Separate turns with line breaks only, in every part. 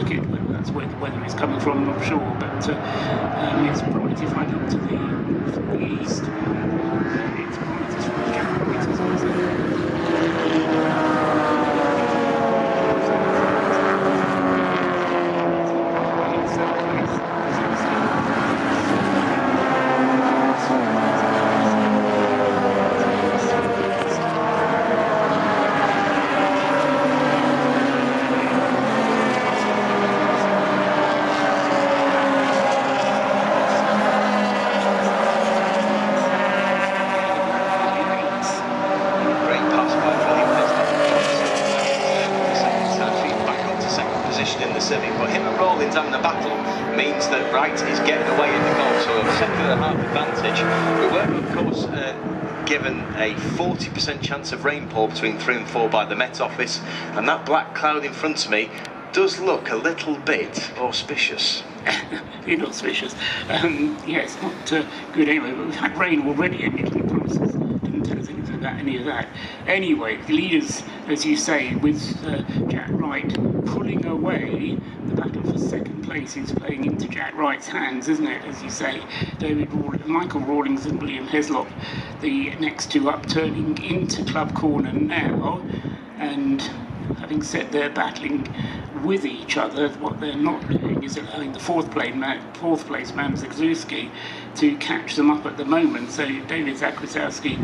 circuit. Whether that's where the weather is coming from, I'm not sure, but it's bright. If I look to the east, it's bright as from Jack Wright as well.
But him and Rawlins having a battle means that Wright is getting away in the goal, so a second and a half advantage. We were, of course, given a 40% chance of rainfall between 3 and 4 by the Met Office, and that black cloud in front of me does look a little bit auspicious.
Inauspicious. Yeah, it's not good anyway, but we've had rain already and it didn't promise us, didn't tell us anything about any of that. Anyway, the leaders, as you say, with Jack Wright pulling away, the battle for second place is playing into Jack Wright's hands, isn't it? As you say, Michael Rawlins and William Heslop, the next two up, turning into Club Corner now, and having said they're battling with each other, what they're not doing is allowing the fourth place man Zagzewski to catch them up at the moment. So David Zakrasowski,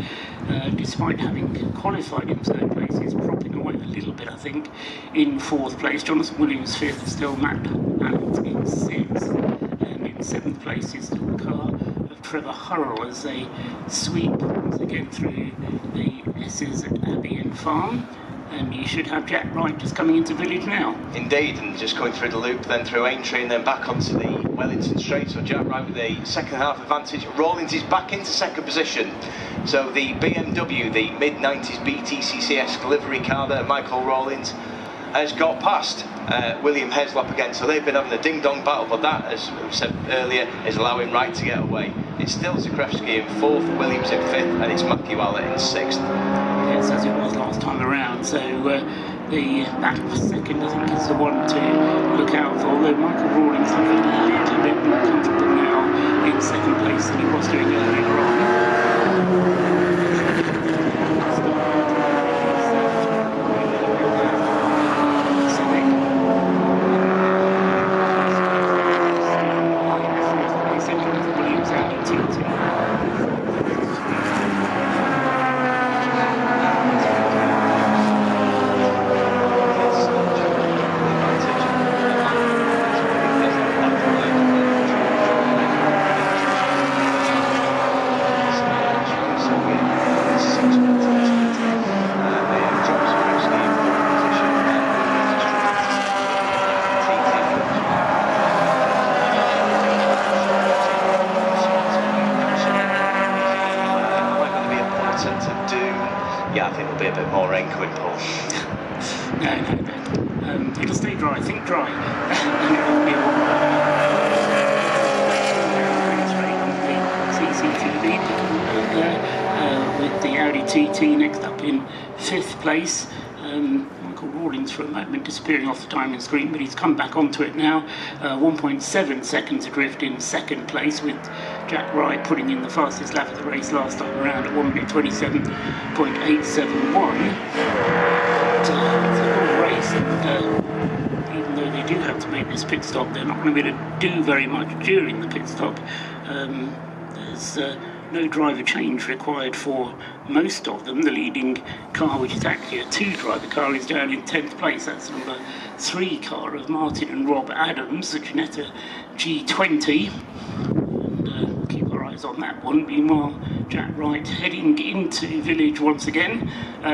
despite having qualified in third place, is propping away a little bit, I think, in fourth place. Jonathan Williams fifth, still Matt Allen in sixth, and in seventh place is still the car of Trevor Hurrell as they sweep once again through the S's at Abbey and Farm. And you should have Jack Wright just coming into Village now.
Indeed, and just going through the loop, then through Aintree, and then back onto the Wellington Straight. So Jack Wright with a second half advantage. Rawlins is back into second position. So the BMW, the mid-90s BTCCS delivery car there, Michael Rawlins, has got past William Heslop again. So they've been having a ding-dong battle, but that, as we said earlier, is allowing Wright to get away. It's still Zakrewski in fourth, Williams in fifth, and it's Matthew Allett in sixth.
Yes, as it was last time around. So the battle for second, I think, is the one to look out for. Although Michael Rawlins looking a little bit more comfortable now in second place than he was doing earlier on.
Yeah, I think there'll be a bit more rain coming, Paul.
No. It'll stay dry, I think dry. And it'll be all CCTV with the Audi TT next up in fifth place. Michael Rawlins for a moment disappearing off the timing screen, but he's come back onto it now. 1.7 seconds adrift in second place, with Jack Wright putting in the fastest lap of the race last time around at 1 minute 27.871. It's a long race, and even though they do have to make this pit stop, they're not going to be able to do very much during the pit stop. There's no driver change required for most of them. The leading car, which is actually a two-driver car, is down in 10th place. That's number 3 car of Martin and Rob Adams, the Ginetta G20. And keep our eyes on that one. Meanwhile, Jack Wright heading into Village once again.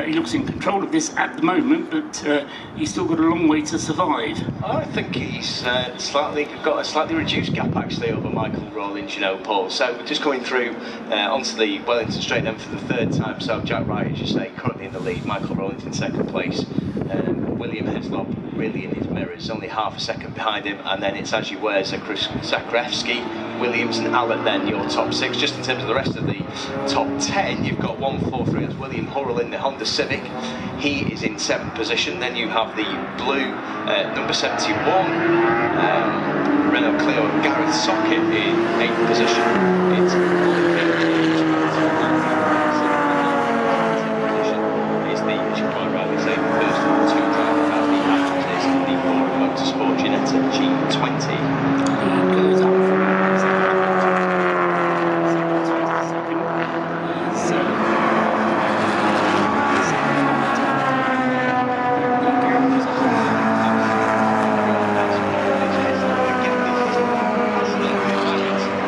He looks in control of this at the moment, but he's still got a long way to survive.
I think he's got a slightly reduced gap actually over Michael Rawlins, you know, Paul. So we're just going through onto the Wellington Straight then for the third time. So Jack Wright, as you say, currently in the lead. Michael Rawlins in second place. William Heslop really in his mirrors, only half a second behind him, and then it's, as you were, Zakrewski Williams and Allett then your top 6. Just in terms of the rest of the top 10, you've got 1, 4, 3. That's William Hurrell in the Honda Civic. He is in 7th position. Then you have the blue number 71 Renault Clio Gareth Socket in 8th position. It's as you quite rightly say, the first of the 2 drivers out the action is the Ford Motorsport Ginetta G20.
He goes up from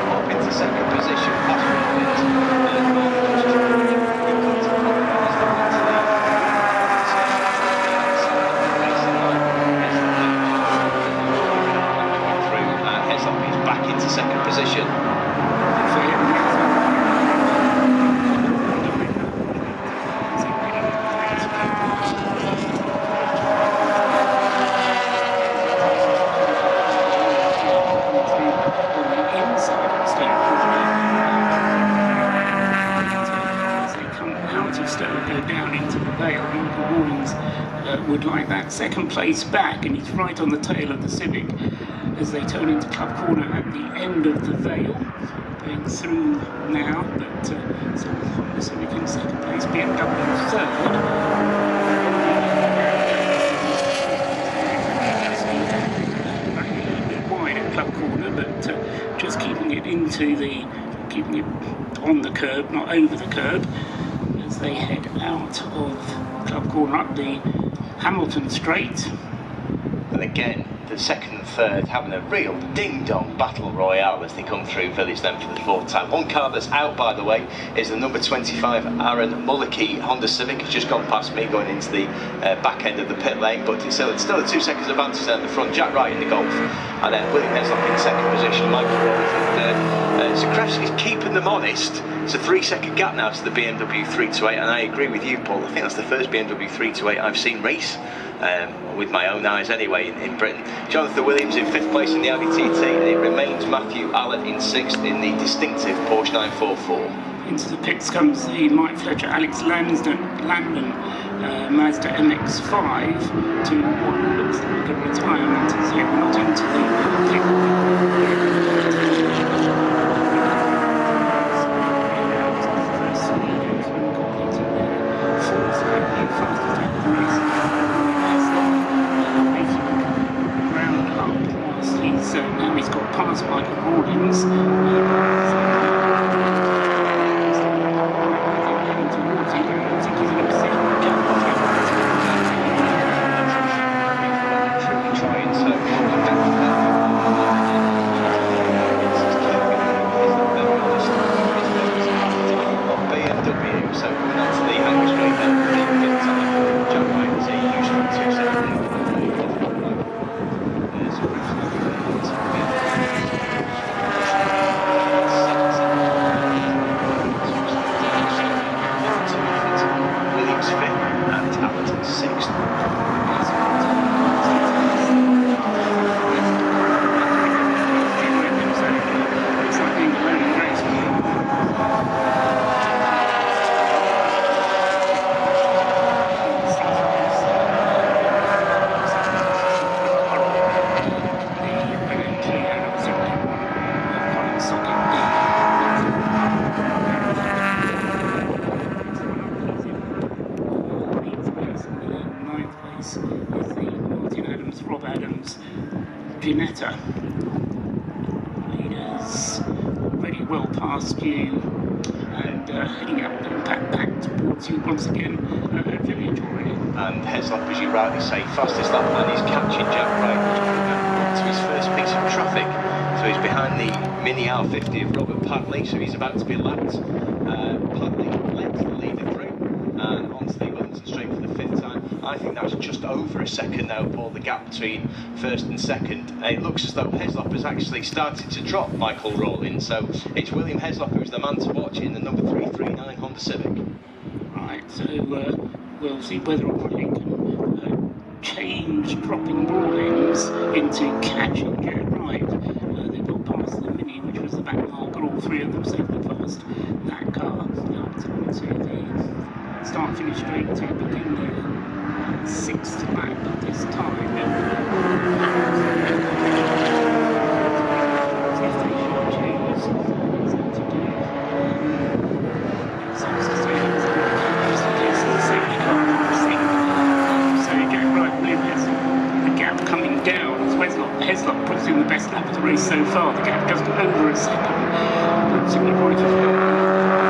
up into 2nd position. Back into 2nd position. Go down into the Vale. Michael Rawlins would like that 2nd place back, and he's right on the tail of the Civic as they turn into Club Corner at the end of the Vale. Going through now, but so Honda Civic in 2nd place, BMW 3rd. Running a little bit wide at Club Corner, but just keeping it on the curb, not over the curb, as they head out of Club Corner up the Hamilton Straight.
And again, the 2nd and 3rd having a real ding-dong battle royale as they come through Village then for the 4th time. One car that's out, by the way, is the number 25 Aaron Mullicky Honda Civic. It's just gone past me going into the back end of the pit lane, but it's still a 2 seconds advantage there at the front. Jack Wright in the Golf, and then William Heslop in 2nd position, Michael Rawlins in 3rd. So Crash is keeping them honest. It's a 3-second gap now to the BMW 328, and I agree with you, Paul. I think that's the first BMW 328 I've seen race. With my own eyes anyway in Britain. Jonathan Williams in 5th place in the Audi TT, and it remains Matthew Allett in 6th in the distinctive Porsche 944.
Into the pits comes the Mike Fletcher, Alex Landon Mazda MX-5 to what looks like a retirement, as yet not into the pit. Now he's got past Michael Rawlins. BMW, so coming on to the Hangar Straight then, Jack Wright is a usual 2 seconds. Williams 5th and Hamilton 6th. Ginetta. Leaders already well past you and heading up and back towards you once again at Village already. And Heslop, as you rightly say, fastest lap man is catching Jack Wright to his first piece of traffic. So he's behind the Mini R50 of Robert Patley, so he's about to be lapped. Patley lets the leader through and onto the Wellington Straight for the 5th time. I think that's just over a second now, Paul, the gap between 1st and 2nd. It looks as though Heslop has actually started to drop Michael Rawlins, so it's William Heslop who's the man to watch in the number 339 Honda Civic. Right, so we'll see whether or not he can change dropping Rawlins into catching Jack Wright. They got past the Mini, which was the now, as Heslop puts in the best lap of the race so far. The gap just over a second. But simply pointed